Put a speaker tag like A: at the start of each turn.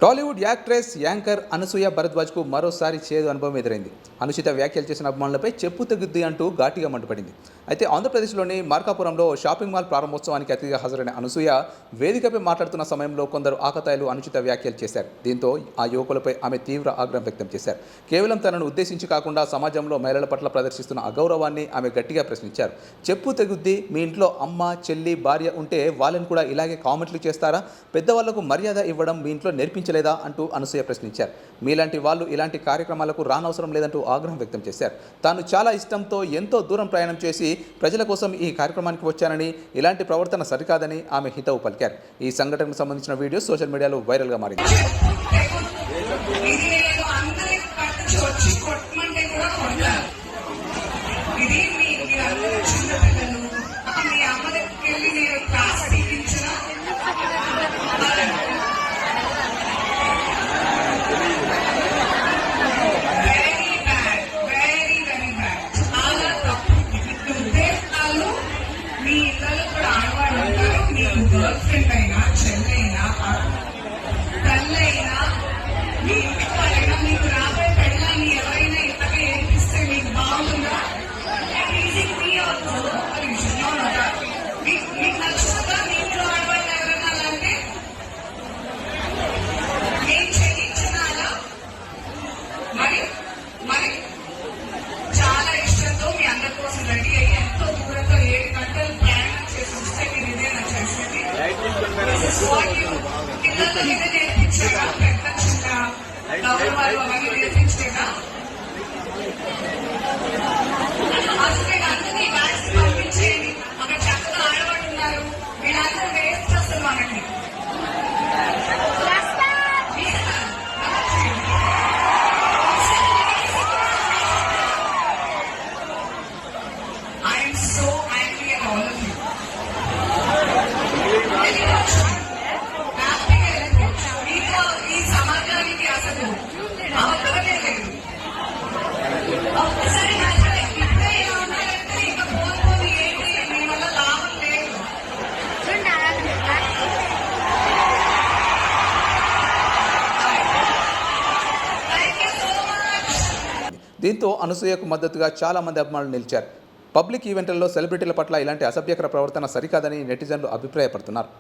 A: Tollywood actress anchor Anasuya భరద్వాజ్కు మరోసారి చేదు అనుభవం ఎదురైంది. అనుచిత వ్యాఖ్యలు చేసిన అభిమానులపై చెప్పు తెగుద్ది అంటూ ఘాటిగా మండిపడింది. అయితే ఆంధ్రప్రదేశ్లోని మార్కాపురంలో షాపింగ్ మాల్ ప్రారంభోత్సవానికి అతిథిగా హాజరైన అనసూయ వేదికపై మాట్లాడుతున్న సమయంలో కొందరు ఆకతాయిలు అనుచిత వ్యాఖ్యలు చేశారు. దీంతో ఆ యువకులపై ఆమె తీవ్ర ఆగ్రహం వ్యక్తం చేశారు. కేవలం తనను ఉద్దేశించి కాకుండా సమాజంలో మహిళల పట్ల ప్రదర్శిస్తున్న అగౌరవాన్ని ఆమె గట్టిగా ప్రశ్నించారు. చెప్పు తెగుద్ది, మీ ఇంట్లో అమ్మ, చెల్లి, భార్య ఉంటే వాళ్ళని కూడా ఇలాగే కామెంట్లు చేస్తారా? పెద్దవాళ్లకు మర్యాద ఇవ్వడం మీ ఇంట్లో లేదా అంటూ అనసూయ ప్రశ్నించారు. మీలాంటి వాళ్ళు ఇలాంటి కార్యక్రమాలకు రానవసరం లేదంటూ ఆగ్రహం వ్యక్తం చేశారు. తాను చాలా ఇష్టంతో ఎంతో దూరం ప్రయాణం చేసి ప్రజల కోసం ఈ కార్యక్రమానికి వచ్చానని, ఇలాంటి ప్రవర్తన సరికాదని ఆమె హితవు పలికారు. ఈ సంఘటనకు సంబంధించిన వీడియో సోషల్ మీడియాలో వైరల్గా మారింది.
B: గర్ల్ ఫ్రెండ్ అయినా, చెల్లైనా, తల్లైనా, మీ ఇంటి వాళ్ళైనా, మీకు రాబోయే పెళ్ళాన్ని ఎవరైనా ఇంతగా ఏర్పిస్తే మీకు బాగుందా? మీకు నచ్చుతుందా? మీ ఇంట్లో ఆడవాళ్ళు ఎవరైనా అలాంటే నేను చెల్లించినాలా? మరి మరి చాలా ఇష్టంతో మీ అందరి కోసం రెడీ అయ్యి ఎంతో దూరంతో 7 గంటలు ప్రయాణం చేసి వస్తే మీరు ఇదేనా చేసేది? పిల్లలు ఇదే నేర్పించారా? పెద్ద చిన్న గౌరవాలు అవన్నీ నేర్పించలేదా? అసలు అందరినీ బ్యాగ్స్ పంపించేయండి. అక్కడ చక్కగా ఆడవాళ్ళు ఉన్నారు, వీళ్ళందరూ వేస్ట్ అసలు మనకి. I'm so angry at all of you. ఈ సమాజానికి అసలు అవసరమే లేదు. ఒక్కసారి ఇప్పుడే ఇలా ఉండాలంటే ఇక పోనీ ఏంటి, మీ వల్ల లాభం లేదు. Thank you so much.
A: దీంతో అనసూయకు మద్దతుగా చాలా మంది అభిమానులు నిలిచారు. పబ్లిక్ ఈవెంట్లలో సెలబ్రిటీల పట్ల ఇలాంటి అసభ్యకర ప్రవర్తన సరికాదని నెటిజన్లు అభిప్రాయపడుతున్నారు.